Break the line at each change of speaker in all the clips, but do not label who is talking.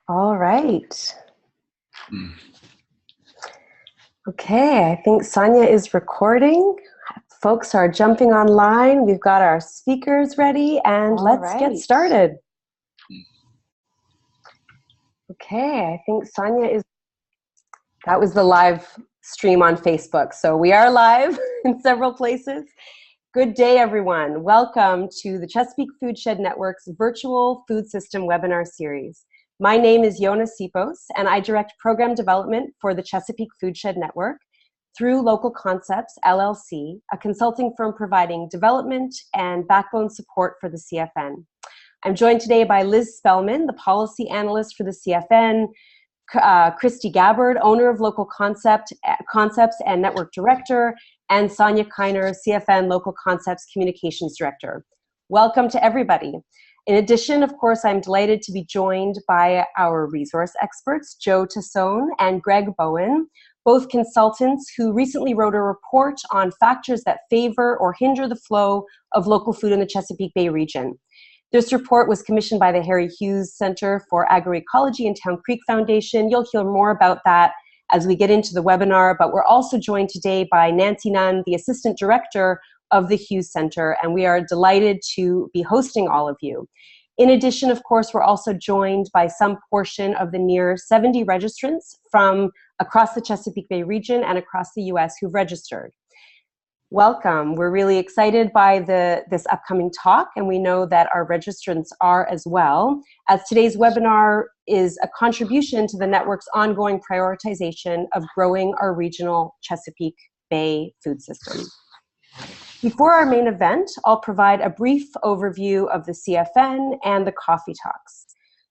All right. Okay, I think Sonia is recording. Folks are jumping online. We've got our speakers ready, and let's get started. Okay, I think Sonia is... That was the live stream on Facebook. So we are live in several places. Good day, everyone. Welcome to the Chesapeake Foodshed Network's virtual food system webinar series. My name is Yona Sipos, and I direct program development for the Chesapeake Foodshed Network through Local Concepts, LLC, a consulting firm providing development and backbone support for the CFN. I'm joined today by Liz Spellman, the policy analyst for the CFN, Christy Gabbard, owner of Local Concepts and Network Director, and Sonia Kiner, CFN Local Concepts Communications Director. Welcome to everybody. In addition, of course, I'm delighted to be joined by our resource experts, Tassone and Greg Bowen, both consultants who recently wrote a report on factors that favor or hinder the flow of local food in the Chesapeake Bay region. This report was commissioned by the Hughes Center for Agro-Ecology and Town Creek Foundation. You'll hear more about that as we get into the webinar, but we're also joined today by Nancy Nunn, the Assistant Director of the Hughes Center, and we are delighted to be hosting all of you. In addition, of course, we're also joined by some portion of the near 70 registrants from across the Chesapeake Bay region and across the US who've registered. Welcome. We're really excited by this upcoming talk, and we know that our registrants are as well, as today's webinar is a contribution to the network's ongoing prioritization of growing our regional Chesapeake Bay food system. Before our main event, I'll provide a brief overview of the CFN and the coffee talks.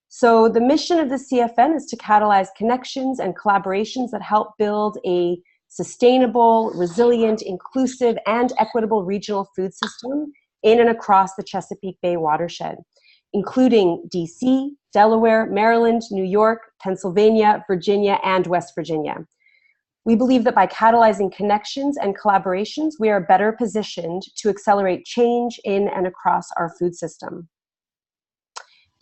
So the mission of the CFN is to catalyze connections and collaborations that help build a sustainable, resilient, inclusive, and equitable regional food system in and across the Chesapeake Bay watershed, including DC, Delaware, Maryland, New York, Pennsylvania, Virginia, and West Virginia. We believe that by catalyzing connections and collaborations, we are better positioned to accelerate change in and across our food system.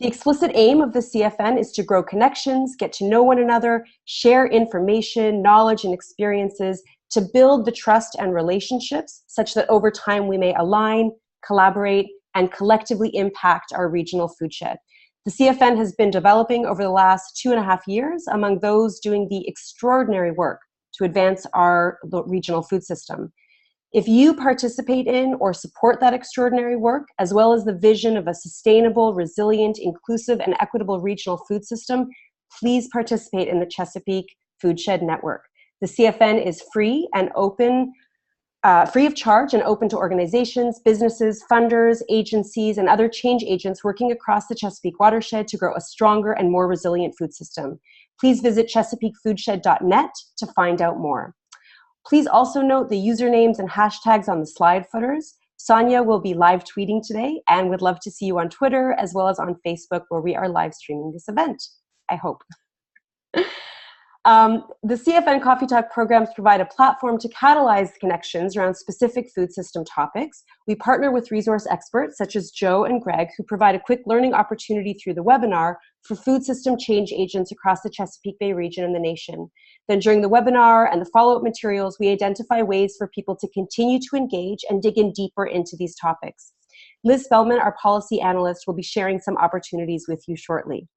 The explicit aim of the CFN is to grow connections, get to know one another, share information, knowledge, and experiences to build the trust and relationships such that over time we may align, collaborate, and collectively impact our regional foodshed. The CFN has been developing over the last 2.5 years among those doing the extraordinary work to advance our regional food system. If you participate in or support that extraordinary work, as well as the vision of a sustainable, resilient, inclusive, and equitable regional food system, please participate in the Chesapeake Foodshed Network. The CFN is free and open, free of charge and open to organizations, businesses, funders, agencies, and other change agents working across the Chesapeake watershed to grow a stronger and more resilient food system. Please visit chesapeakefoodshed.net to find out more. Please also note the usernames and hashtags on the slide footers. Sonia will be live tweeting today and would love to see you on Twitter as well as on Facebook, where we are live streaming this event, I hope. The CFN Coffee Talk programs provide a platform to catalyze connections around specific food system topics. We partner with resource experts such as Joe and Greg, who provide a quick learning opportunity through the webinar for food system change agents across the Chesapeake Bay region and the nation. Then during the webinar and the follow-up materials, we identify ways for people to continue to engage and dig in deeper into these topics. Liz Spellman, our policy analyst, will be sharing some opportunities with you shortly.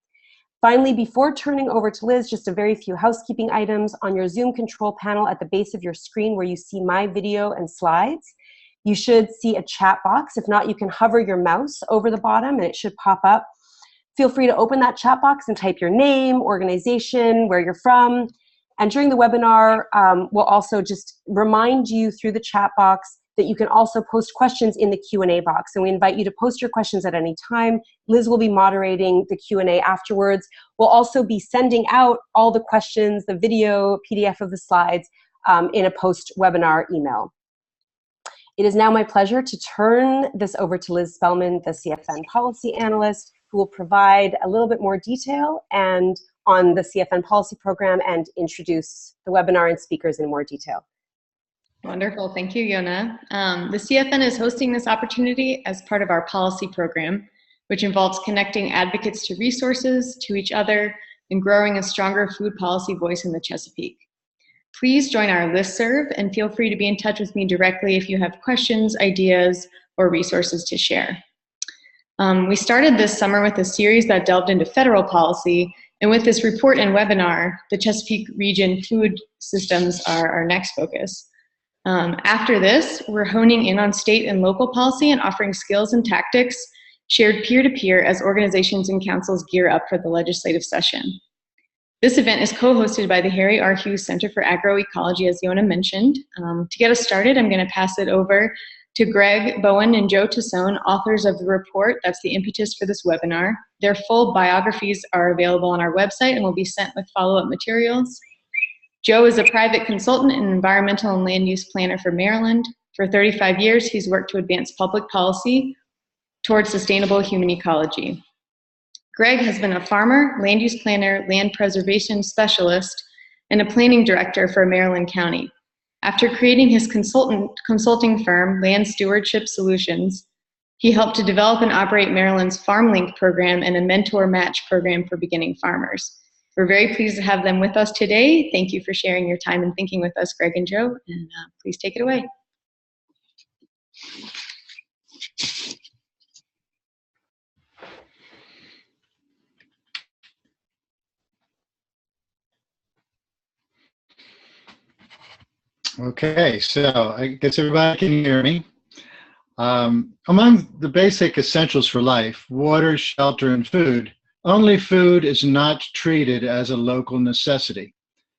Finally, before turning over to Liz, just a very few housekeeping items. On your Zoom control panel at the base of your screen where you see my video and slides, you should see a chat box. If not, you can hover your mouse over the bottom and it should pop up. Feel free to open that chat box and type your name, organization, where you're from. And during the webinar, we'll also just remind you through the chat box that you can also post questions in the Q&A box. And we invite you to post your questions at any time. Liz will be moderating the Q&A afterwards. We'll also be sending out all the questions, the video, PDF of the slides in a post-webinar email. It is now my pleasure to turn this over to Liz Spellman, the CFN policy analyst, who will provide a little bit more detail and on the CFN policy program and introduce the webinar and speakers in more detail.
Wonderful. Thank you, Yona. The CFN is hosting this opportunity as part of our policy program, which involves connecting advocates to resources, to each other, and growing a stronger food policy voice in the Chesapeake. Please join our listserv and feel free to be in touch with me directly if you have questions, ideas, or resources to share. We started this summer with a series that delved into federal policy, and with this report and webinar, the Chesapeake region food systems are our next focus. After this, we're honing in on state and local policy and offering skills and tactics shared peer-to-peer as organizations and councils gear up for the legislative session. This event is co-hosted by the Harry R. Hughes Center for Agro-Ecology, as Yona mentioned. To get us started, I'm going to pass it over to Greg Bowen and Joe Tassone, authors of the report that's the impetus for this webinar. Their full biographies are available on our website and will be sent with follow-up materials. Joe is a private consultant and environmental and land use planner for Maryland. For 35 years, he's worked to advance public policy towards sustainable human ecology. Greg has been a farmer, land use planner, land preservation specialist, and a planning director for Maryland County. After creating his consulting firm, Land Stewardship Solutions, he helped to develop and operate Maryland's FarmLink program and a mentor match program for beginning farmers. We're very pleased to have them with us today. Thank you for sharing your time and thinking with us, Greg and Joe, and please take it away.
Okay, so I guess everybody can hear me. Among the basic essentials for life, water, shelter, and food, only food is not treated as a local necessity.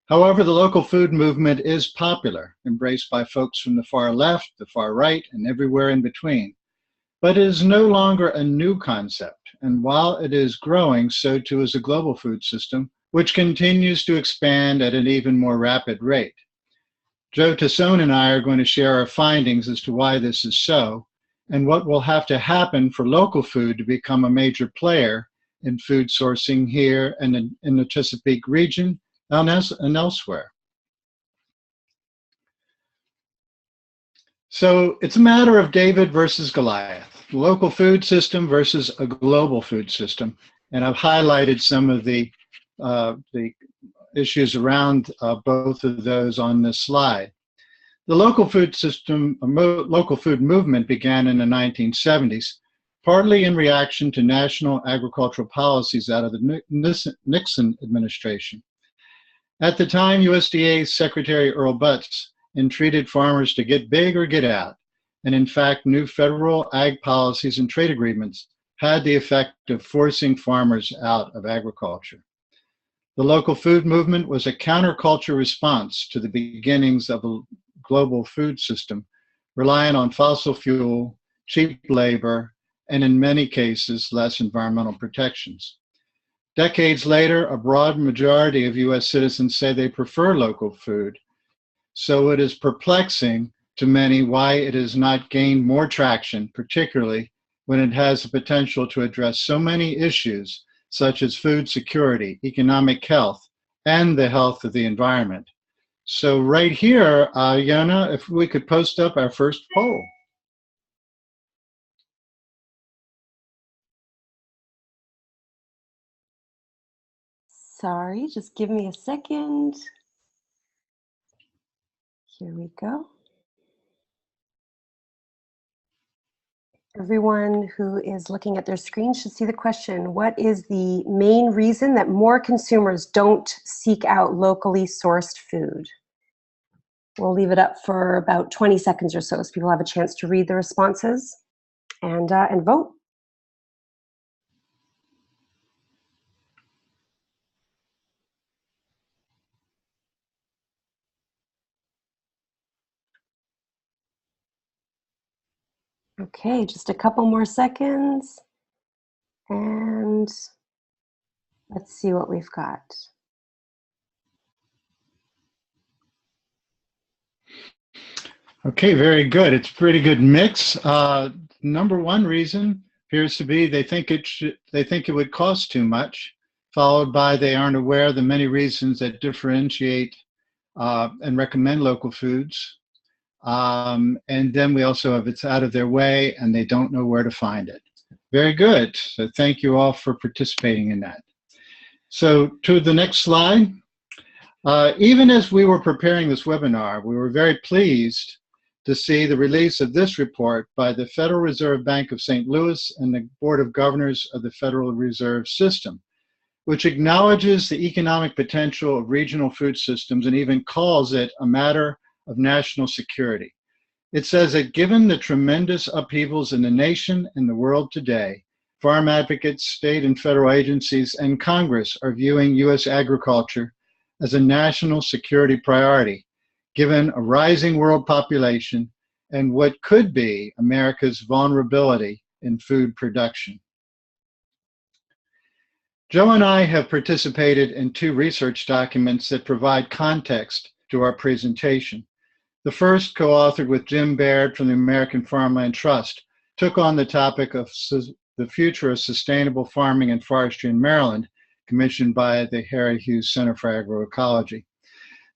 However, the local food movement is popular, embraced by folks from the far left, the far right, and everywhere in between. But it is no longer a new concept, and while it is growing, so too is the global food system, which continues to expand at an even more rapid rate. Joe Tassone and I are going to share our findings as to why this is so, and what will have to happen for local food to become a major player in food sourcing here and in the Chesapeake region and elsewhere. So it's a matter of David versus Goliath, the local food system versus a global food system, and I've highlighted some of the issues around both of those on this slide. The local food system, local food movement began in the 1970s, partly in reaction to national agricultural policies out of the Nixon administration. At the time, USDA Secretary Earl Butz entreated farmers to get big or get out, and in fact, new federal ag policies and trade agreements had the effect of forcing farmers out of agriculture. The local food movement was a counterculture response to the beginnings of a global food system, relying on fossil fuel, cheap labor, and in many cases, less environmental protections. Decades later, a broad majority of US citizens say they prefer local food, so it is perplexing to many why it has not gained more traction, particularly when it has the potential to address so many issues such as food security, economic health, and the health of the environment. So right here, Yona, if we could post up our first poll.
Sorry, just give me a second. Here we go. Everyone who is looking at their screen should see the question. What is the main reason that more consumers don't seek out locally sourced food? We'll leave it up for about 20 seconds or so people have a chance to read the responses and vote. Okay, just a couple more seconds, and let's see what we've got.
Okay, very good. It's a pretty good mix. Number one reason appears to be they think it would cost too much, followed by they aren't aware of the many reasons that differentiate and recommend local foods. And then we also have it's out of their way and they don't know where to find it. Very good. So thank you all for participating in that. So to the next slide. Even as we were preparing this webinar, we were very pleased to see the release of this report by the Federal Reserve Bank of St. Louis and the Board of Governors of the Federal Reserve System, which acknowledges the economic potential of regional food systems and even calls it a matter of national security. It says that given the tremendous upheavals in the nation and the world today, farm advocates, state and federal agencies, and Congress are viewing U.S. agriculture as a national security priority, given a rising world population and what could be America's vulnerability in food production. Joe and I have participated in 2 research documents that provide context to our presentation. The first, co-authored with Jim Baird from the American Farmland Trust, took on the topic of the future of sustainable farming and forestry in Maryland, commissioned by the Hughes Center for Agro-Ecology.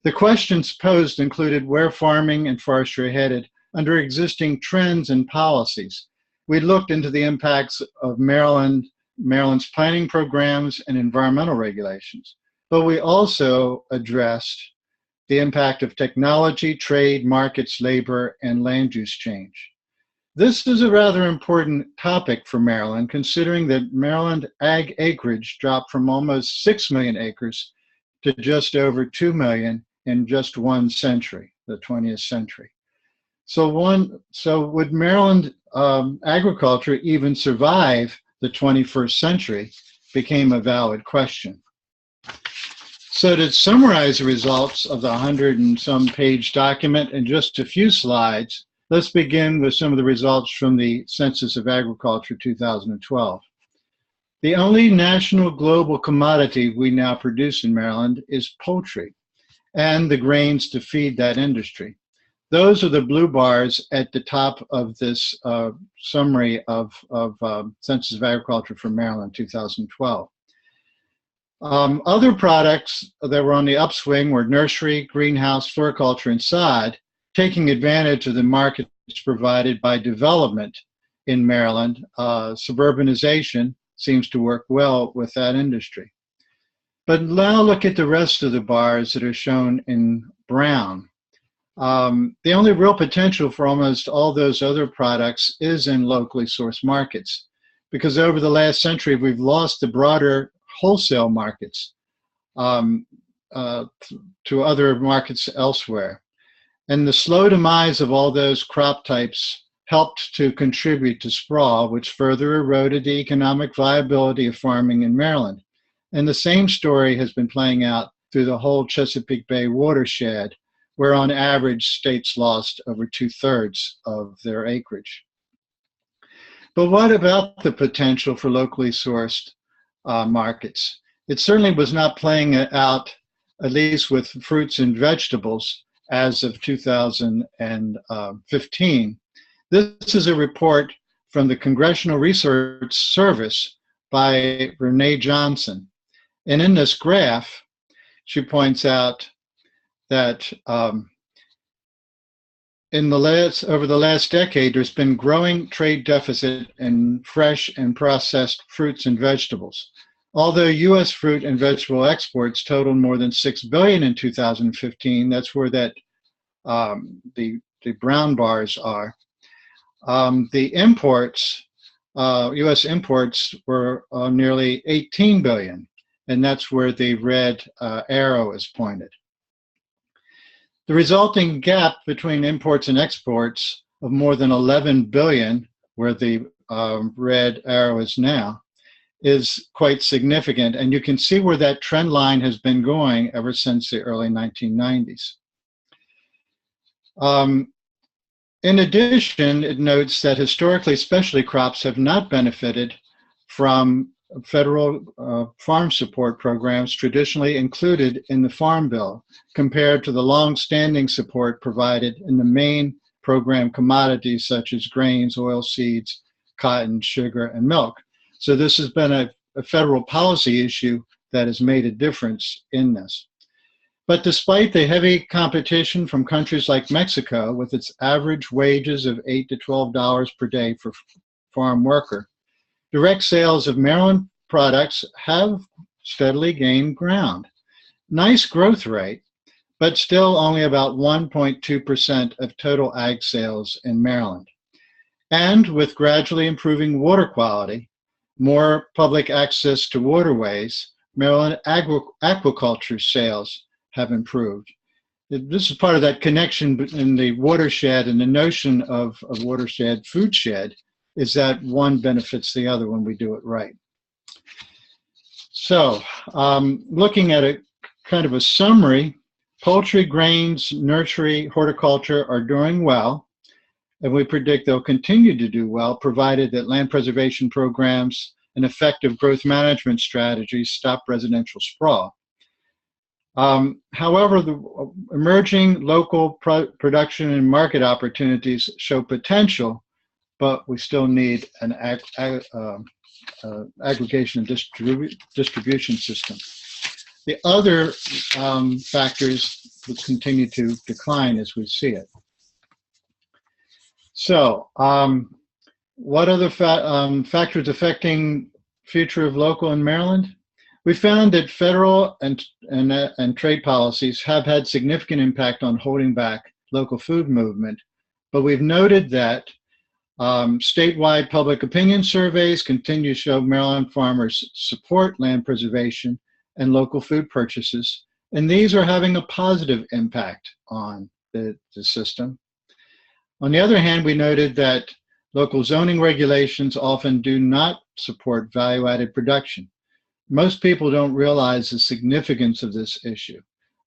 The questions posed included where farming and forestry are headed under existing trends and policies. We looked into the impacts of Maryland's planning programs and environmental regulations, but we also addressed the impact of technology, trade, markets, labor, and land use change. This is a rather important topic for Maryland, considering that Maryland ag acreage dropped from almost 6 million acres to just over 2 million in just one century, the 20th century. So would Maryland agriculture even survive the 21st century became a valid question. So to summarize the results of the 100 and some page document in just a few slides, let's begin with some of the results from the Census of Agriculture 2012. The only national global commodity we now produce in Maryland is poultry and the grains to feed that industry. Those are the blue bars at the top of this summary of Census of Agriculture for Maryland 2012. Other products that were on the upswing were nursery, greenhouse, floriculture, and sod, taking advantage of the markets provided by development in Maryland. Suburbanization seems to work well with that industry. But now look at the rest of the bars that are shown in brown. The only real potential for almost all those other products is in locally sourced markets, because over the last century, we've lost the broader wholesale markets to other markets elsewhere. And the slow demise of all those crop types helped to contribute to sprawl, which further eroded the economic viability of farming in Maryland. And the same story has been playing out through the whole Chesapeake Bay watershed, where on average states lost over 2/3 of their acreage. But what about the potential for locally sourced markets? It certainly was not playing out, at least with fruits and vegetables, as of 2015. This is a report from the Congressional Research Service by Renee Johnson. And in this graph, she points out that over the last decade, there's been growing trade deficit in fresh and processed fruits and vegetables. Although U.S. fruit and vegetable exports totaled more than $6 billion in 2015, that's where that the brown bars are. The imports, U.S. imports were nearly $18 billion, and that's where the red arrow is pointed. The resulting gap between imports and exports of more than $11 billion, where the red arrow is now, is quite significant. And you can see where that trend line has been going ever since the early 1990s. In addition, it notes that historically specialty crops have not benefited from federal farm support programs traditionally included in the Farm Bill, compared to the long-standing support provided in the main program commodities such as grains, oilseeds, cotton, sugar, and milk. So this has been a federal policy issue that has made a difference in this. But despite the heavy competition from countries like Mexico, with its average wages of $8 to $12 per day for farm worker, direct sales of Maryland products have steadily gained ground. Nice growth rate, but still only about 1.2% of total ag sales in Maryland. And with gradually improving water quality, more public access to waterways, Maryland aquaculture sales have improved. This is part of that connection in the watershed, and the notion of a watershed, foodshed, is that one benefits the other when we do it right. So looking at a kind of a summary, poultry, grains, nursery, horticulture are doing well, and we predict they'll continue to do well, provided that land preservation programs and effective growth management strategies stop residential sprawl. However, the emerging local production and market opportunities show potential, but we still need an aggregation and distribution system. The other factors will continue to decline as we see it. So, what other factors affecting future of local in Maryland? We found that federal and trade policies have had significant impact on holding back local food movement, but we've noted that statewide public opinion surveys continue to show Maryland farmers support land preservation and local food purchases, and these are having a positive impact on the system. On the other hand, we noted that local zoning regulations often do not support value-added production. Most people don't realize the significance of this issue.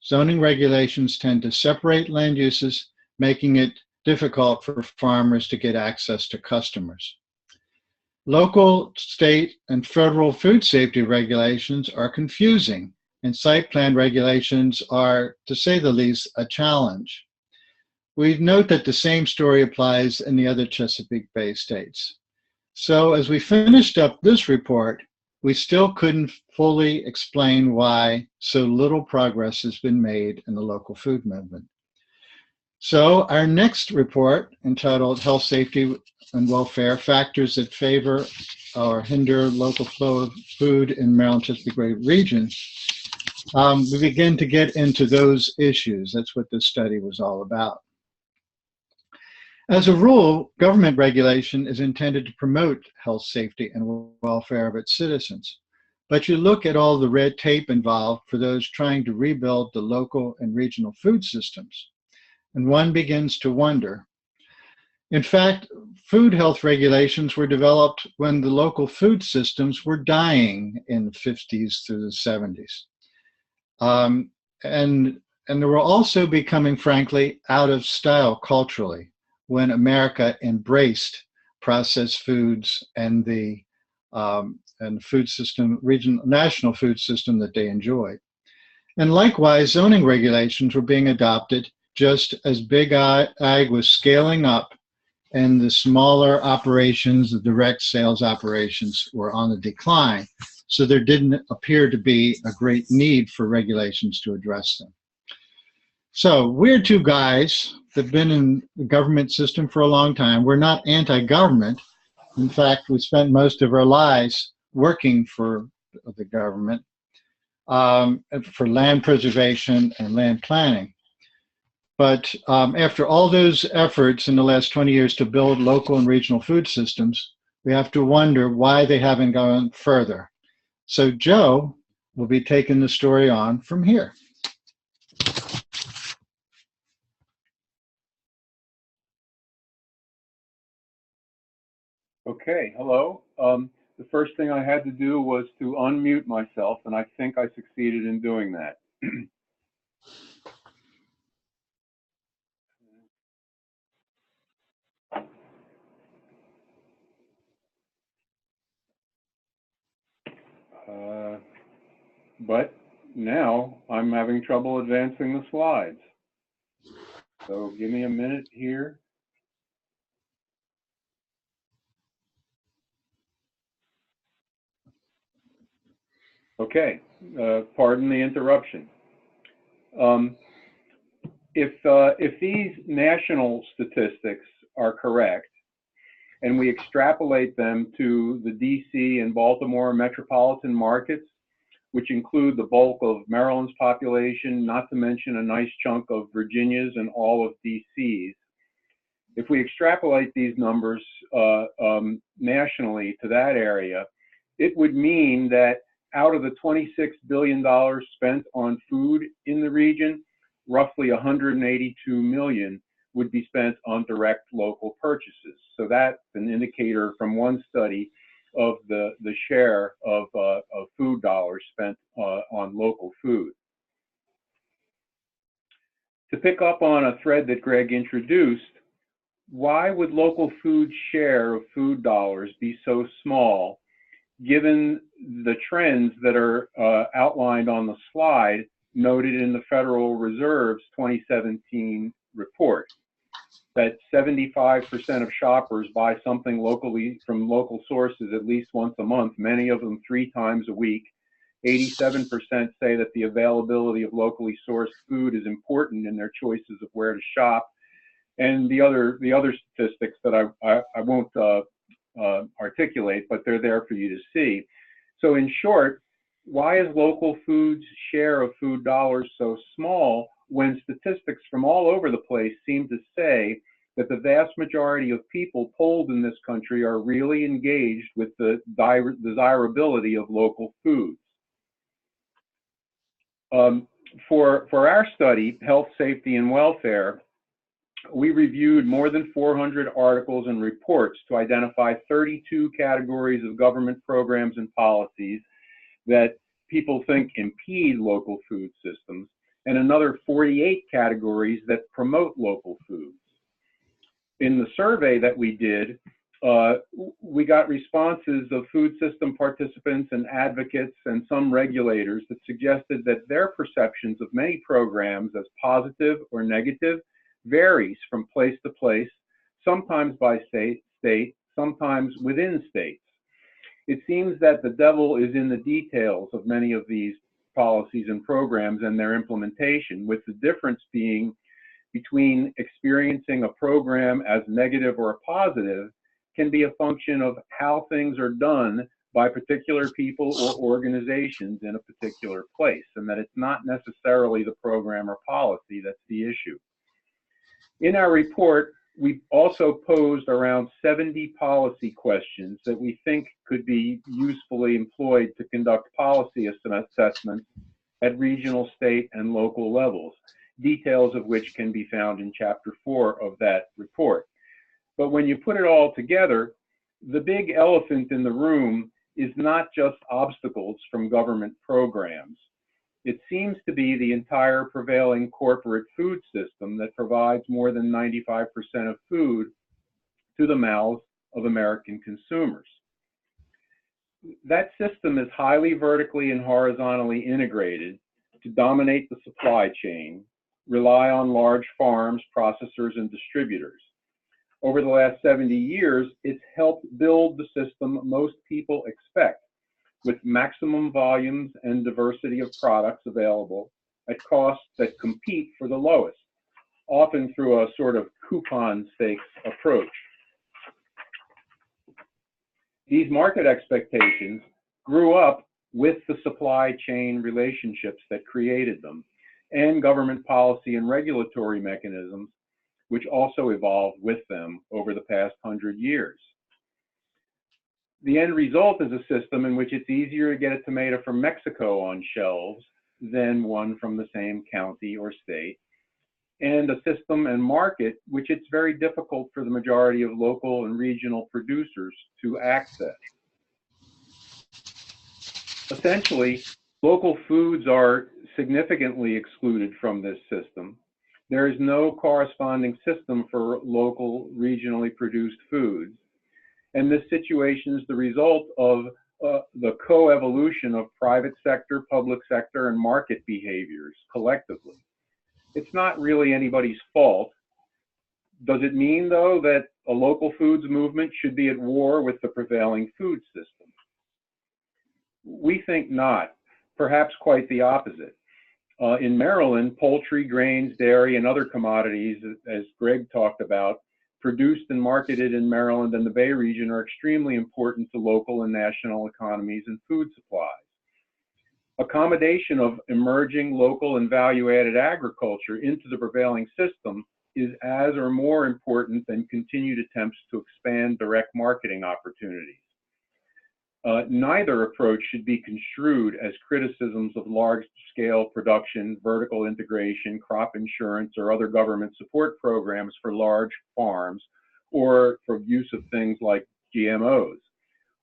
Zoning regulations tend to separate land uses, making it difficult for farmers to get access to customers. Local, state, and federal food safety regulations are confusing, and site plan regulations are, to say the least, a challenge. We note that the same story applies in the other Chesapeake Bay states. So as we finished up this report, we still couldn't fully explain why so little progress has been made in the local food movement. So our next report, entitled Health, Safety, and Welfare, Factors that Favor or Hinder Local Flow of Food in Maryland Chesapeake Bay Region, we begin to get into those issues. That's what this study was all about. As a rule, government regulation is intended to promote health, safety, and welfare of its citizens. But you look at all the red tape involved for those trying to rebuild the local and regional food systems, and one begins to wonder. In fact, food health regulations were developed when the local food systems were dying in the 50s through the 70s. And they were also becoming, frankly, out of style culturally, when America embraced processed foods and the food system, national food system that they enjoyed. And likewise, zoning regulations were being adopted just as big ag was scaling up and the smaller operations, the direct sales operations, were on the decline. So there didn't appear to be a great need for regulations to address them. So we're two guys that have been in the government system for a long time. We're not anti-government. In fact, we spent most of our lives working for the government for land preservation and land planning. But after all those efforts in the last 20 years to build local and regional food systems, we have to wonder why they haven't gone further. So Joe will be taking the story on from here.
Okay, hello. The first thing I had to do was to unmute myself, and I think I succeeded in doing that. But now I'm having trouble advancing the slides. So give me a minute here. Okay, pardon the interruption. If these national statistics are correct, and we extrapolate them to the DC and Baltimore metropolitan markets, which include the bulk of Maryland's population, not to mention a nice chunk of Virginia's and all of DC's. If we extrapolate these numbers nationally to that area, it would mean that out of the $26 billion spent on food in the region, roughly $182 million would be spent on direct local purchases. So that's an indicator from one study of the share of food dollars spent on local food. To pick up on a thread that Greg introduced, why would local food's share of food dollars be so small, given the trends that are outlined on the slide noted in the Federal Reserve's 2017 report, that 75% of shoppers buy something locally from local sources at least once a month, many of them 3 times a week. 87% say that the availability of locally sourced food is important in their choices of where to shop. And the other statistics that I won't articulate, but they're there for you to see. So in short, why is local food's share of food dollars so small when statistics from all over the place seem to say that the vast majority of people polled in this country are really engaged with the desirability of local foods? For our study, Health, Safety, and Welfare, we reviewed more than 400 articles and reports to identify 32 categories of government programs and policies that people think impede local food systems, and another 48 categories that promote local foods. In the survey that we did, we got responses of food system participants and advocates and some regulators that suggested that their perceptions of many programs as positive or negative varies from place to place, sometimes by state, sometimes within states. It seems that the devil is in the details of many of these policies and programs and their implementation, with the difference being between experiencing a program as negative or positive can be a function of how things are done by particular people or organizations in a particular place, and that it's not necessarily the program or policy that's the issue. In our report, we also posed around 70 policy questions that we think could be usefully employed to conduct policy assessments at regional, state, and local levels, details of which can be found in Chapter 4 of that report. But when you put it all together, the big elephant in the room is not just obstacles from government programs. It seems to be the entire prevailing corporate food system that provides more than 95% of food to the mouths of American consumers. That system is highly vertically and horizontally integrated to dominate the supply chain, rely on large farms, processors, and distributors. Over the last 70 years, it's helped build the system most people expect, with maximum volumes and diversity of products available at costs that compete for the lowest, often through a sort of coupon stakes approach. These market expectations grew up with the supply chain relationships that created them, and government policy and regulatory mechanisms, which also evolved with them over the past 100 years. The end result is a system in which it's easier to get a tomato from Mexico on shelves than one from the same county or state, and a system and market which it's very difficult for the majority of local and regional producers to access. Essentially, local foods are significantly excluded from this system. There is no corresponding system for local, regionally produced foods. And this situation is the result of the co-evolution of private sector, public sector, and market behaviors collectively. It's not really anybody's fault. Does it mean, though, that a local foods movement should be at war with the prevailing food system? We think not, perhaps quite the opposite. In Maryland, poultry, grains, dairy, and other commodities, as Greg talked about, produced and marketed in Maryland and the Bay region are extremely important to local and national economies and food supplies. Accommodation of emerging local and value-added agriculture into the prevailing system is as or more important than continued attempts to expand direct marketing opportunities. Neither approach should be construed as criticisms of large-scale production, vertical integration, crop insurance, or other government support programs for large farms, or for use of things like GMOs.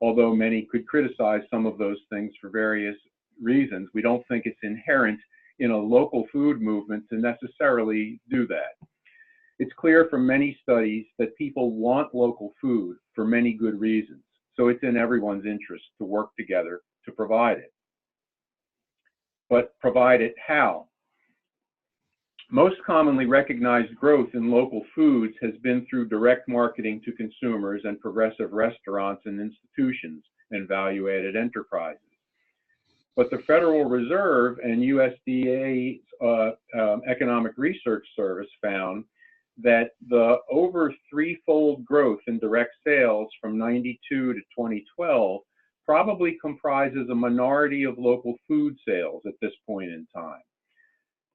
Although many could criticize some of those things for various reasons, we don't think it's inherent in a local food movement to necessarily do that. It's clear from many studies that people want local food for many good reasons, so it's in everyone's interest to work together to provide it. But provide it how? Most commonly recognized growth in local foods has been through direct marketing to consumers and progressive restaurants and institutions and value-added enterprises. But the Federal Reserve and USDA's Economic Research Service found that the over threefold growth in direct sales from 92 to 2012 probably comprises a minority of local food sales at this point in time.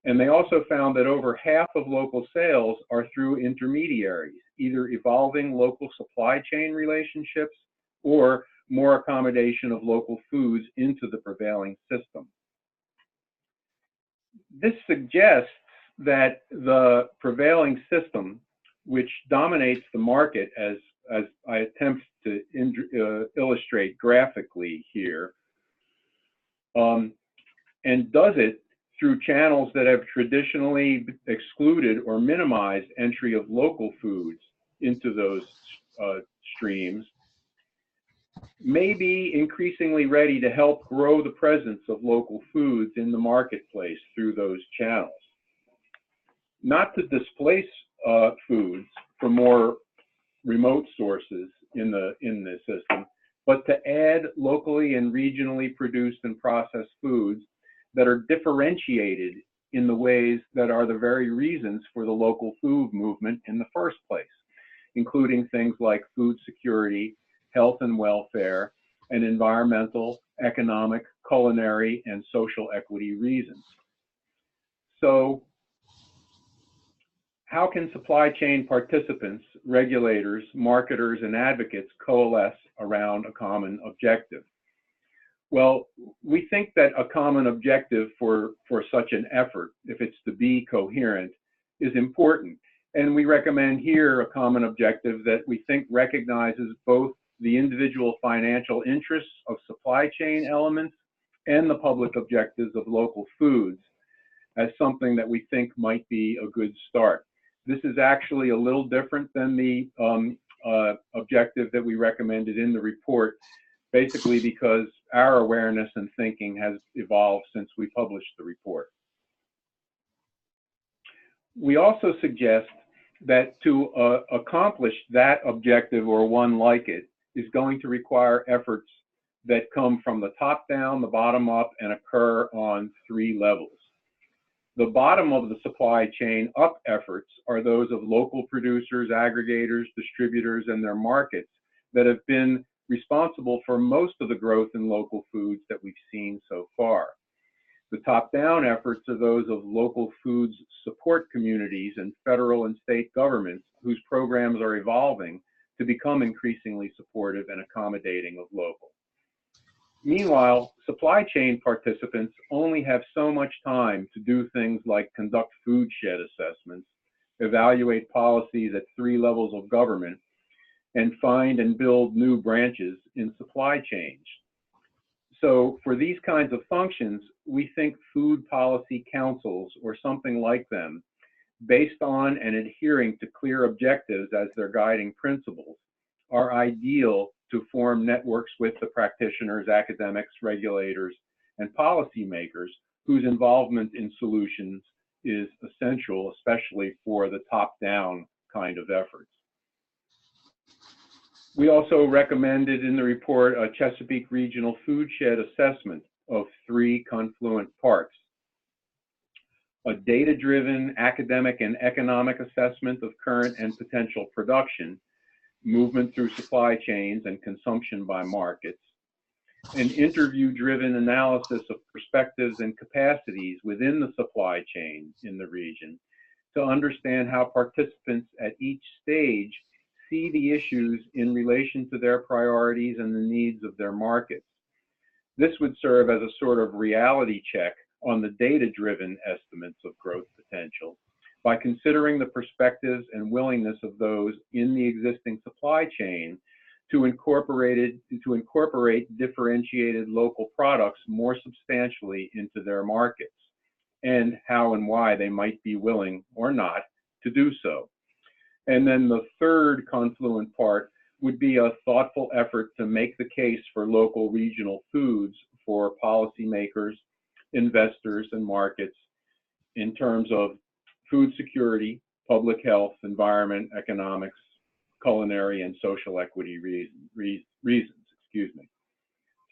And they also found that over half of local sales are through intermediaries, either evolving local supply chain relationships or more accommodation of local foods into the prevailing system. This suggests that the prevailing system, which dominates the market, as I attempt to illustrate graphically here, and does it through channels that have traditionally excluded or minimized entry of local foods into those streams, may be increasingly ready to help grow the presence of local foods in the marketplace through those channels. Not to displace foods from more remote sources in the system, but to add locally and regionally produced and processed foods that are differentiated in the ways that are the very reasons for the local food movement in the first place, including things like food security, health and welfare, and environmental, economic, culinary, and social equity reasons. So, how can supply chain participants, regulators, marketers, and advocates coalesce around a common objective? Well, we think that a common objective for such an effort, if it's to be coherent, is important. And we recommend here a common objective that we think recognizes both the individual financial interests of supply chain elements and the public objectives of local foods as something that we think might be a good start. This is actually a little different than the objective that we recommended in the report, basically because our awareness and thinking has evolved since we published the report. We also suggest that to accomplish that objective or one like it is going to require efforts that come from the top down, the bottom up, and occur on three levels. The bottom of the supply chain up efforts are those of local producers, aggregators, distributors, and their markets that have been responsible for most of the growth in local foods that we've seen so far. The top-down efforts are those of local foods support communities and federal and state governments whose programs are evolving to become increasingly supportive and accommodating of local. Meanwhile, supply chain participants only have so much time to do things like conduct Foodshed assessments, evaluate policies at three levels of government, and find and build new branches in supply chains. So for these kinds of functions, we think food policy councils or something like them, based on and adhering to clear objectives as their guiding principles, are ideal to form networks with the practitioners, academics, regulators, and policymakers whose involvement in solutions is essential, especially for the top-down kind of efforts. We also recommended in the report a Chesapeake Regional Foodshed assessment of three confluent parts: a data-driven academic and economic assessment of current and potential production, movement through supply chains, and consumption by markets; an interview-driven analysis of perspectives and capacities within the supply chain in the region to understand how participants at each stage see the issues in relation to their priorities and the needs of their markets. This would serve as a sort of reality check on the data-driven estimates of growth potential by considering the perspectives and willingness of those in the existing supply chain to incorporate differentiated local products more substantially into their markets, and how and why they might be willing or not to do so. And then the third confluent part would be a thoughtful effort to make the case for local regional foods for policymakers, investors, and markets in terms of food security, public health, environment, economics, culinary, and social equity reasons. Excuse me.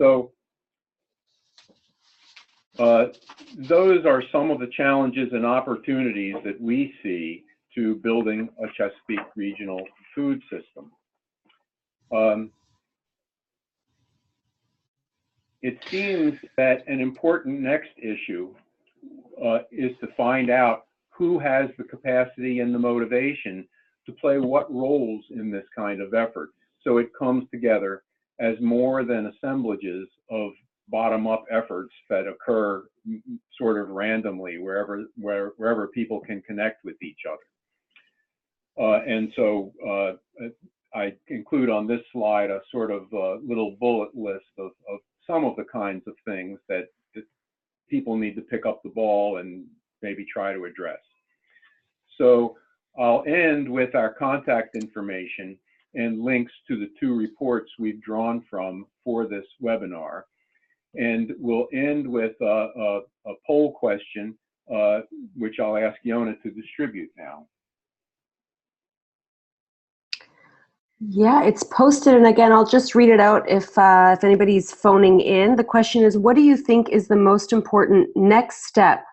So those are some of the challenges and opportunities that we see to building a Chesapeake regional food system. It seems that an important next issue is to find out who has the capacity and the motivation to play what roles in this kind of effort, so it comes together as more than assemblages of bottom-up efforts that occur sort of randomly wherever people can connect with each other. And so I include on this slide a sort of little bullet list of some of the kinds of things that people need to pick up the ball and maybe try to address. So I'll end with our contact information and links to the two reports we've drawn from for this webinar. And we'll end with a poll question, which I'll ask Yona to distribute now.
Yeah, it's posted, and again, I'll just read it out if anybody's phoning in. The question is, what do you think is the most important next step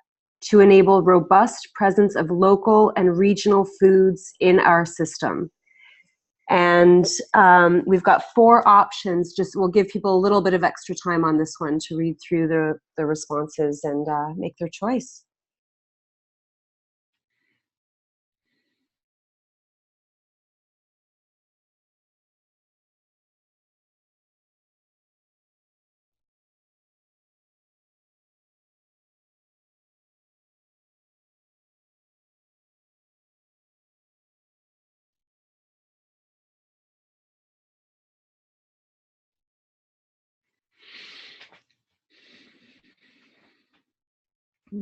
to enable robust presence of local and regional foods in our system? And we've got 4 options. Just we'll give people a little bit of extra time on this one to read through the responses and make their choice.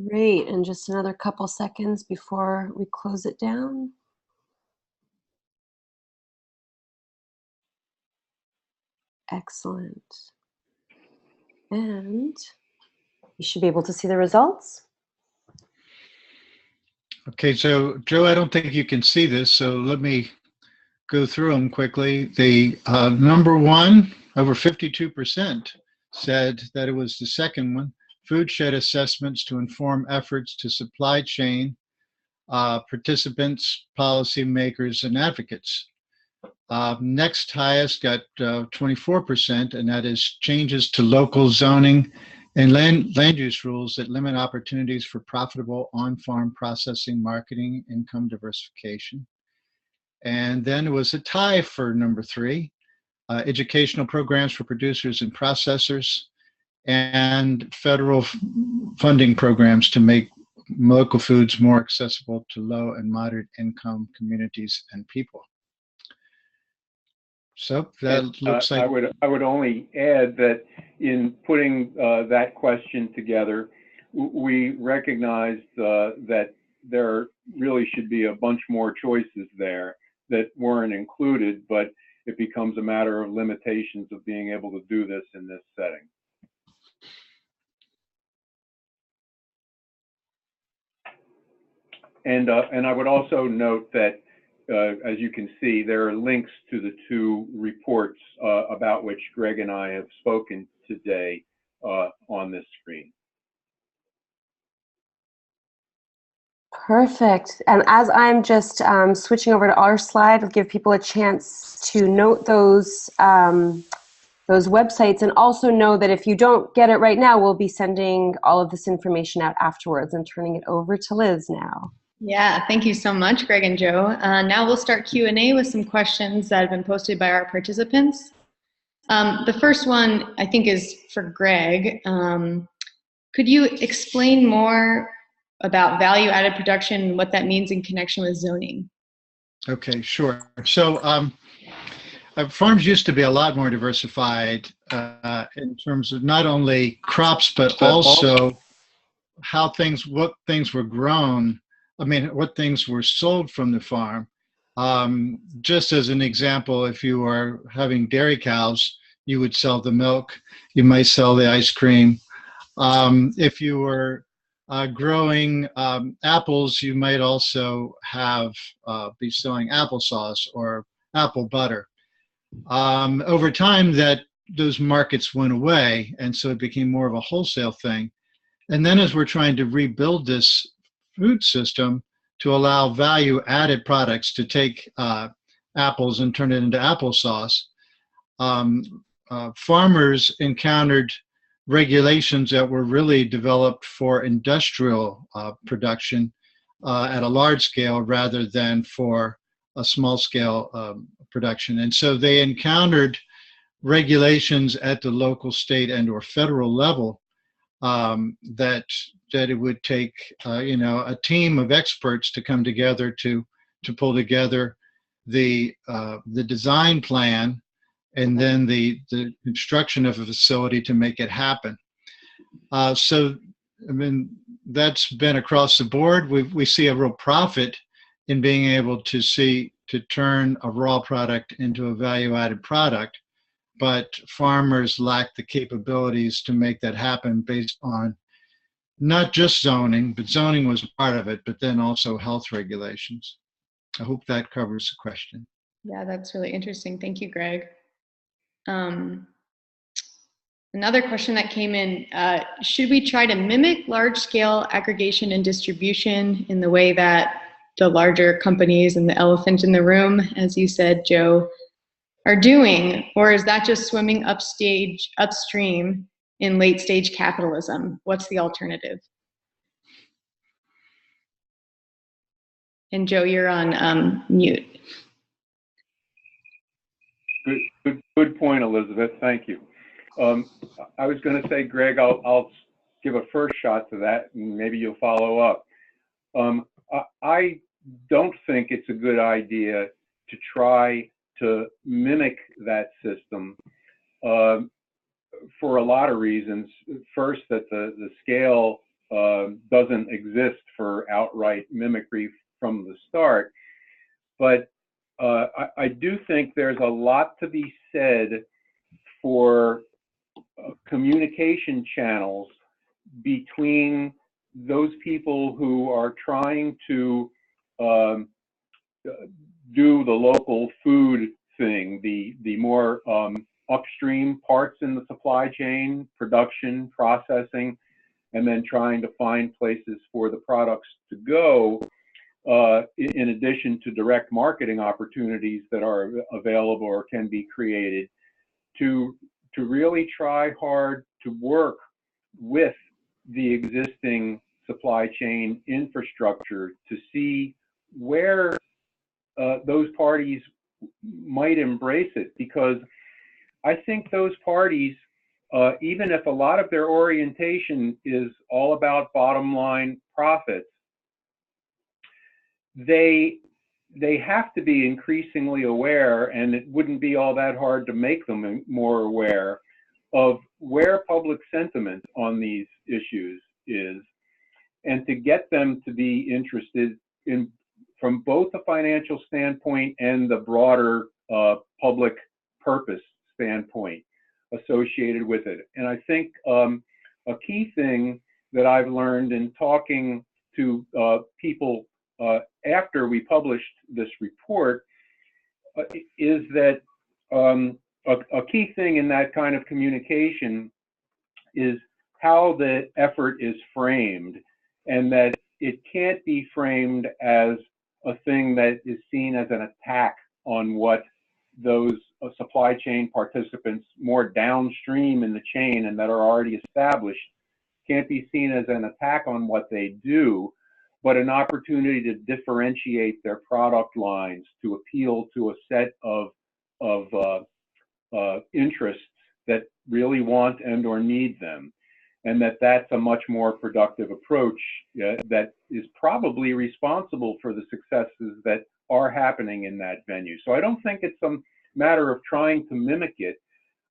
Great, and just another couple seconds before we close it down. Excellent. And you should be able to see the results.
Okay, so Joe, I don't think you can see this, so let me go through them quickly. The number one, over 52% said that it was the second one, Foodshed assessments to inform efforts to supply chain participants, policymakers, and advocates. Next highest got 24%, and that is changes to local zoning and land use rules that limit opportunities for profitable on-farm processing, marketing, income diversification. And then it was a tie for number 3, educational programs for producers and processors, and federal funding programs to make local foods more accessible to low and moderate income communities and people. So that looks like...
I would only add that in putting that question together, we recognized that there really should be a bunch more choices there that weren't included, but it becomes a matter of limitations of being able to do this in this setting. And I would also note that, as you can see, there are links to the 2 reports about which Greg and I have spoken today on this screen.
Perfect. And as I'm just switching over to our slide, I'll give people a chance to note those those websites, and also know that if you don't get it right now, we'll be sending all of this information out afterwards and turning it over to Liz now.
Yeah, thank you so much, Greg and Joe. Now we'll start Q&A with some questions that have been posted by our participants. The first one, I think, is for Greg. Could you explain more about value-added production and what that means in connection with zoning?
Okay, sure. So farms used to be a lot more diversified in terms of not only crops, but also what things were grown. I mean, what things were sold from the farm. Just as an example, if you are having dairy cows, you would sell the milk. You might sell the ice cream. If you were growing apples, you might also be selling applesauce or apple butter. Over time, those markets went away, and so it became more of a wholesale thing. And then as we're trying to rebuild this food system to allow value-added products to take apples and turn it into applesauce, farmers encountered regulations that were really developed for industrial production at a large scale rather than for a small scale production. And so they encountered regulations at the local, state, and or federal level that it would take a team of experts to come together to pull together the design plan and then the construction of a facility to make it happen. So, I mean, that's been across the board. We see a real profit in being able to turn a raw product into a value-added product, but farmers lack the capabilities to make that happen based on not just zoning, but zoning was part of it, but then also health regulations. I hope that covers the question.
Yeah, that's really interesting. Thank you, Greg. Another question that came in, should we try to mimic large-scale aggregation and distribution in the way that the larger companies and the elephant in the room, as you said, Joe, are doing, or is that just swimming upstream in late-stage capitalism? What's the alternative? And Joe, you're on mute.
Good point, Elizabeth. Thank you. I was going to say, Greg, I'll give a first shot to that, and maybe you'll follow up. I don't think it's a good idea to try to mimic that system for a lot of reasons. First, that the scale doesn't exist for outright mimicry from the start. But I do think there's a lot to be said for communication channels between those people who are trying to do the local food thing, the more upstream parts in the supply chain, production, processing, and then trying to find places for the products to go, in addition to direct marketing opportunities that are available or can be created, to really try hard to work with the existing supply chain infrastructure to see where those parties might embrace it. Because I think those parties, even if a lot of their orientation is all about bottom line profits, they have to be increasingly aware, and it wouldn't be all that hard to make them more aware of where public sentiment on these issues is, and to get them to be interested in, from both a financial standpoint and the broader public purpose standpoint associated with it. And I think a key thing that I've learned in talking to people after we published this report is that a key thing in that kind of communication is how the effort is framed, and that it can't be framed as a thing that is seen as an attack on what those supply chain participants more downstream in the chain and that are already established can't be seen as an attack on what they do, but an opportunity to differentiate their product lines to appeal to a set of interests that really want and or need them. And that's a much more productive approach that is probably responsible for the successes that are happening in that venue. So I don't think it's some matter of trying to mimic it.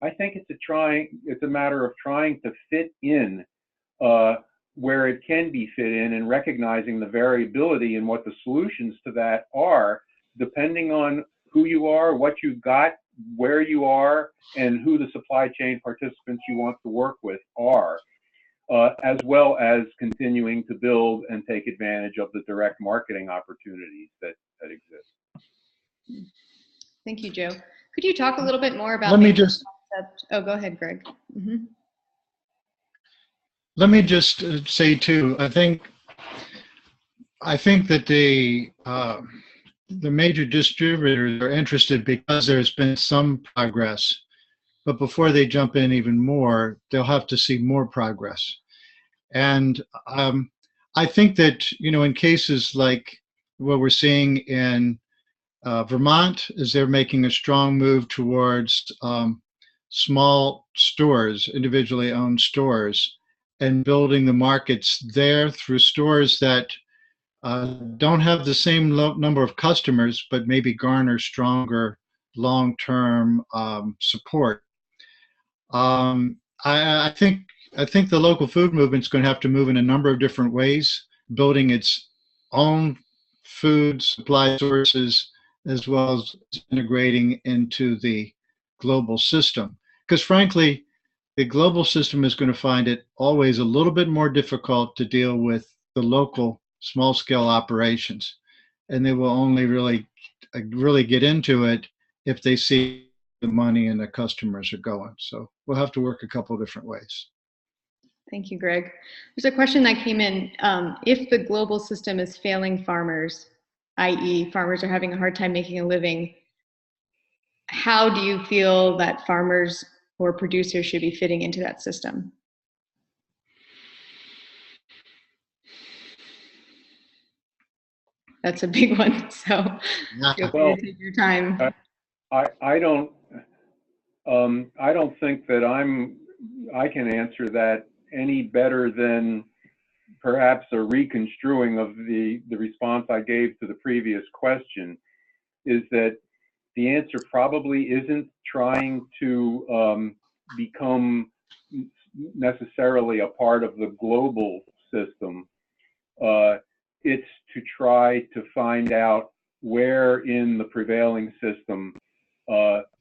I think it's a matter of trying to fit in where it can be fit in, and recognizing the variability in what the solutions to that are, depending on who you are, what you've got, where you are, and who the supply chain participants you want to work with are, as well as continuing to build and take advantage of the direct marketing opportunities that exist.
Thank you, Joe. Could you talk a little bit more about
Let me just,
concept? Oh, go ahead, Greg. Mm-hmm.
let me just say too, I think that the major distributors are interested because there's been some progress, but before they jump in even more, they'll have to see more progress. And I think that, in cases like what we're seeing in Vermont, is they're making a strong move towards small stores, individually owned stores, and building the markets there through stores that don't have the same number of customers, but maybe garner stronger long-term support. I think the local food movement is going to have to move in a number of different ways, building its own food supply sources as well as integrating into the global system. Because frankly, the global system is going to find it always a little bit more difficult to deal with the local small-scale operations, and they will only really get into it if they see the money and the customers are going. So we'll have to work a couple of different ways.
Thank you, Greg. There's a question that came in. If the global system is failing farmers, i.e. farmers are having a hard time making a living, how do you feel that farmers or producers should be fitting into that system? That's a big one, so feel free to take your time.
I don't think that I can answer that any better than perhaps a reconstruing of the response I gave to the previous question, is that the answer probably isn't trying to become necessarily a part of the global system. It's to try to find out where in the prevailing system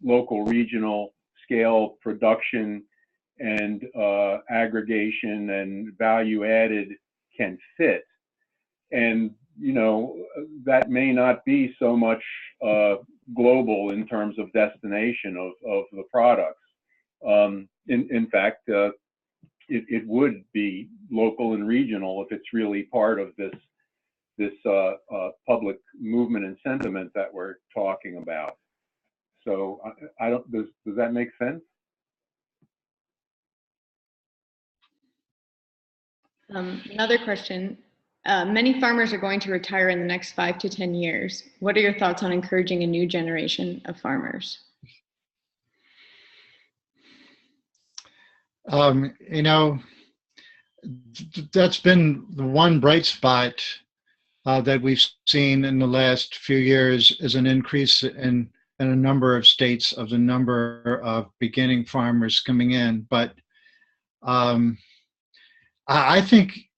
local, regional scale production and aggregation and value added can fit. And, that may not be so much global in terms of destination of the products. In fact, it would be local and regional if it's really part of this public movement and sentiment that we're talking about. So does that make sense?
Another question. Many farmers are going to retire in the next 5 to 10 years. What are your thoughts on encouraging a new generation of farmers?
That's been the one bright spot that we've seen in the last few years, is an increase in a number of states of the number of beginning farmers coming in. But I think,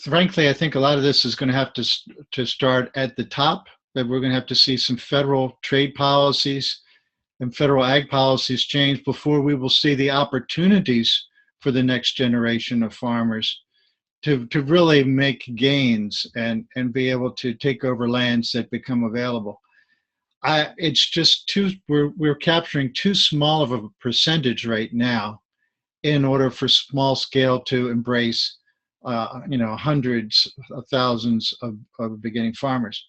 frankly, I think a lot of this is going to have to start at the top, that we're going to have to see some federal trade policies and federal ag policies change before we will see the opportunities for the next generation of farmers to really make gains and be able to take over lands that become available. It's just we're capturing too small of a percentage right now in order for small scale to embrace hundreds of thousands of beginning farmers.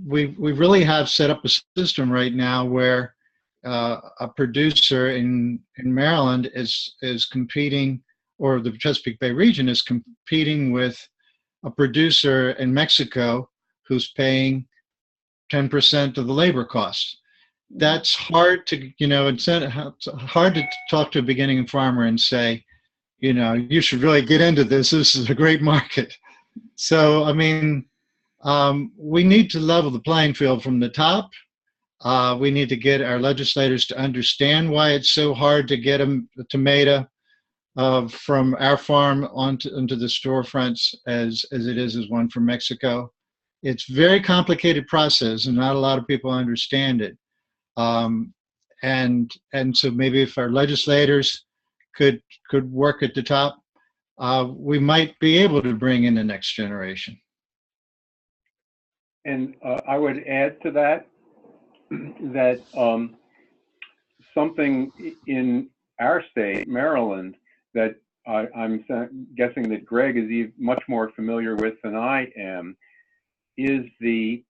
We really have set up a system right now where a producer in Maryland is competing, or the Chesapeake Bay region is competing with a producer in Mexico who's paying 10% of the labor costs. That's hard to, it's hard to talk to a beginning farmer and say, you should really get into this. This is a great market. So, I mean, we need to level the playing field from the top. We need to get our legislators to understand why it's so hard to get a tomato from our farm onto the storefronts as it is as one from Mexico. It's a very complicated process, and not a lot of people understand it. And so maybe if our legislators could work at the top, we might be able to bring in the next generation.
And I would add to that something in our state, Maryland, that I'm guessing that Greg is much more familiar with than I am, is the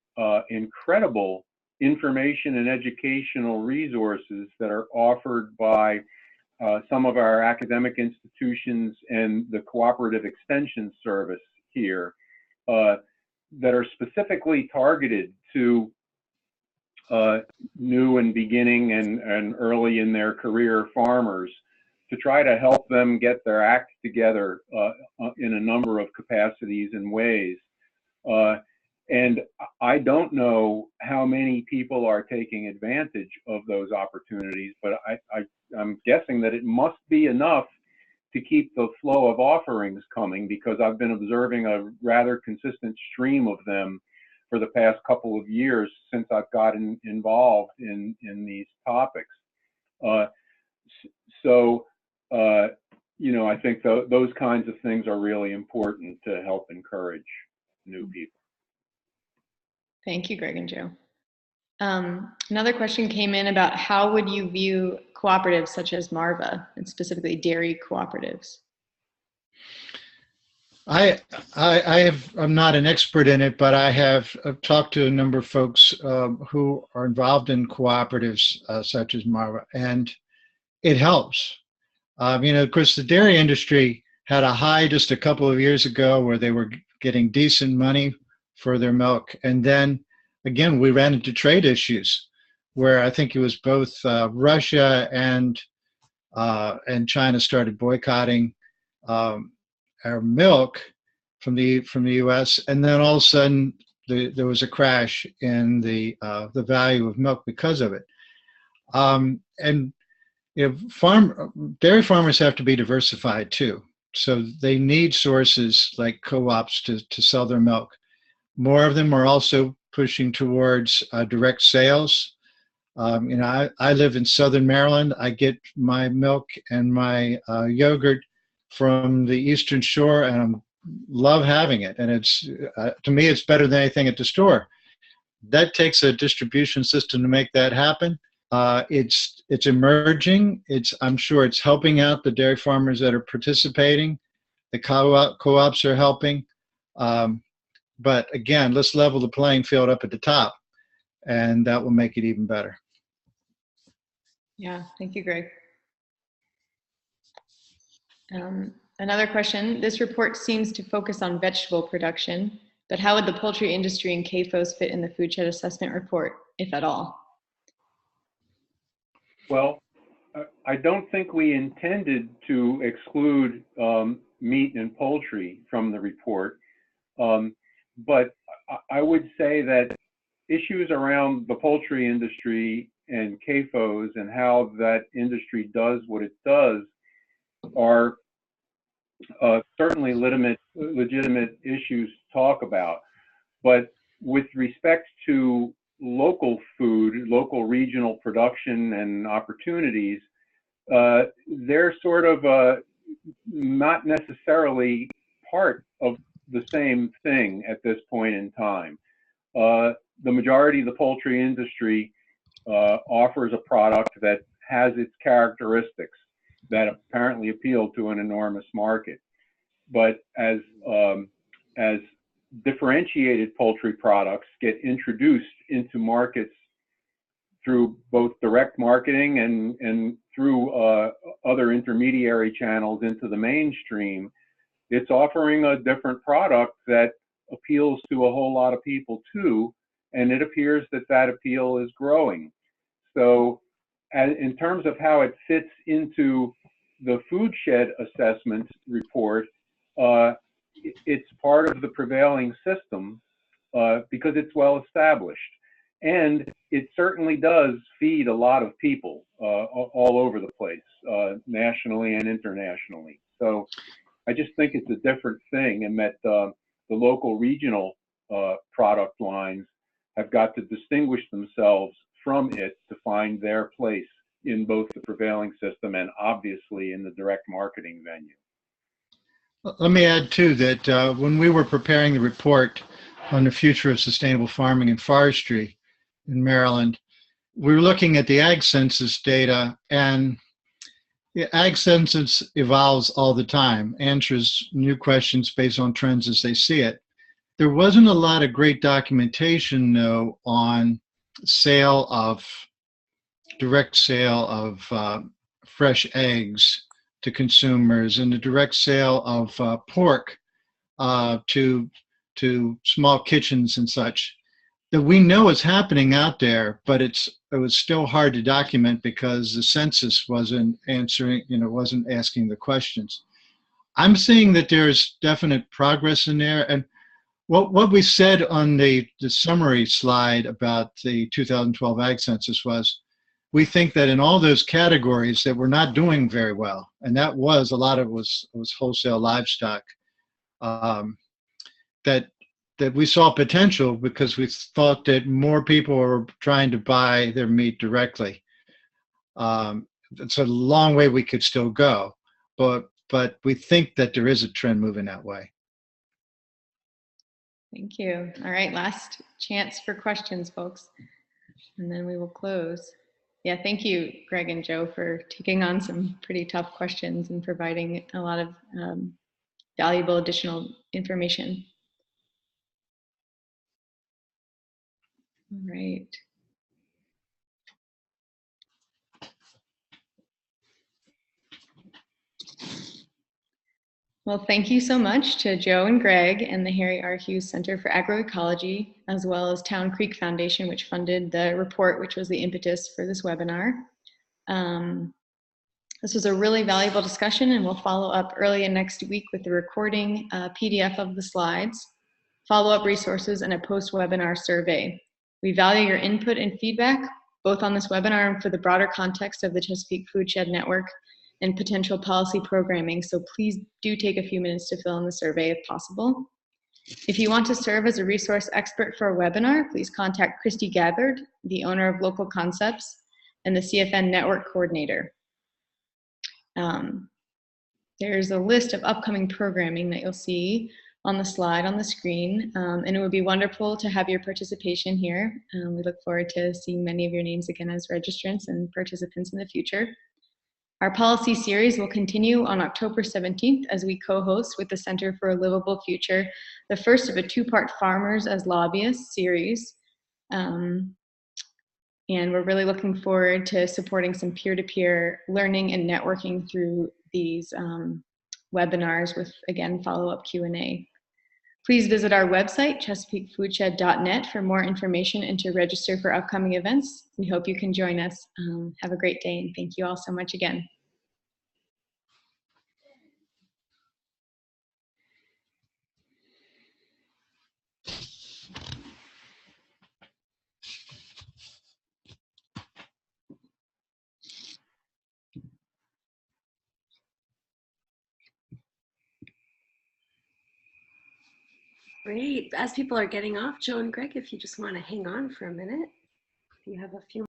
incredible information and educational resources that are offered by some of our academic institutions and the cooperative extension service here that are specifically targeted to new and beginning and early in their career farmers, to try to help them get their act together in a number of capacities and ways. And I don't know how many people are taking advantage of those opportunities, but I'm guessing that it must be enough to keep the flow of offerings coming, because I've been observing a rather consistent stream of them for the past couple of years since I've gotten involved in these topics. I think those kinds of things are really important to help encourage new people.
Thank you, Greg and Joe. Another question came in about how would you view cooperatives such as Marva, and specifically dairy cooperatives?
I'm not an expert in it, but I've talked to a number of folks who are involved in cooperatives such as Marva, and it helps. Of course, the dairy industry had a high just a couple of years ago where they were getting decent money for their milk. And then, again, we ran into trade issues where I think it was both Russia and China started boycotting our milk from the U.S. And then all of a sudden there was a crash in the value of milk because of it. And dairy farmers have to be diversified too. So they need sources like co-ops to sell their milk. More of them are also pushing towards direct sales. I live in Southern Maryland. I get my milk and my yogurt from the Eastern Shore, and I love having it. And it's to me, it's better than anything at the store. That takes a distribution system to make that happen. It's emerging. I'm sure it's helping out the dairy farmers that are participating. The co-ops are helping. But again, let's level the playing field up at the top, and that will make it even better.
Yeah, thank you, Greg. Another question, this report seems to focus on vegetable production, but how would the poultry industry and CAFOs fit in the Foodshed assessment report, if at all?
Well, I don't think we intended to exclude meat and poultry from the report. But I would say that issues around the poultry industry and CAFOs and how that industry does what it does are certainly legitimate issues to talk about. But with respect to local food, local regional production and opportunities, they're sort of not necessarily part of the same thing at this point in time. The majority of the poultry industry offers a product that has its characteristics that apparently appeal to an enormous market. But as differentiated poultry products get introduced into markets through both direct marketing and through other intermediary channels into the mainstream, it's offering a different product that appeals to a whole lot of people too, and it appears that that appeal is growing. So in terms of how it fits into the Foodshed assessment report, it's part of the prevailing system because it's well established. And it certainly does feed a lot of people all over the place, nationally and internationally. So I just think it's a different thing, and that the local regional product lines have got to distinguish themselves from it to find their place in both the prevailing system and obviously in the direct marketing venue.
Let me add too that when we were preparing the report on the future of sustainable farming and forestry in Maryland, we were looking at the Ag Census data, and the Ag Census evolves all the time, answers new questions based on trends as they see it. There wasn't a lot of great documentation though on direct sale of fresh eggs to consumers, and the direct sale of pork to small kitchens and such, that we know is happening out there, but it was still hard to document because the census wasn't answering, wasn't asking the questions. I'm seeing that there's definite progress in there, and what we said on the summary slide about the 2012 Ag Census was, we think that in all those categories that we're not doing very well, and that was, a lot of it was wholesale livestock, that we saw potential because we thought that more people were trying to buy their meat directly. It's a long way we could still go, but we think that there is a trend moving that way.
Thank you. All right, last chance for questions, folks, and then we will close. Yeah, thank you, Greg and Joe, for taking on some pretty tough questions and providing a lot of valuable additional information. All right. Well, thank you so much to Joe and Greg and the Harry R. Hughes Center for Agro-Ecology, as well as Town Creek Foundation, which funded the report, which was the impetus for this webinar. This was a really valuable discussion, and we'll follow up early next week with the recording, PDF of the slides, follow-up resources, and a post-webinar survey. We value your input and feedback, both on this webinar and for the broader context of the Chesapeake Foodshed Network and potential policy programming, so please do take a few minutes to fill in the survey if possible. If you want to serve as a resource expert for a webinar, please contact Christy Gabbard, the owner of Local Concepts, and the CFN Network Coordinator. There's a list of upcoming programming that you'll see on the slide on the screen, and it would be wonderful to have your participation here. We look forward to seeing many of your names again as registrants and participants in the future. Our policy series will continue on October 17th as we co-host with the Center for a Livable Future, the first of a two-part Farmers as Lobbyists series. And we're really looking forward to supporting some peer-to-peer learning and networking through these webinars with, again, follow-up Q&A. Please visit our website, chesapeakefoodshed.net, for more information and to register for upcoming events. We hope you can join us. Have a great day, and thank you all so much again.
Great. As people are getting off, Joe and Greg, if you just want to hang on for a minute, if you have a few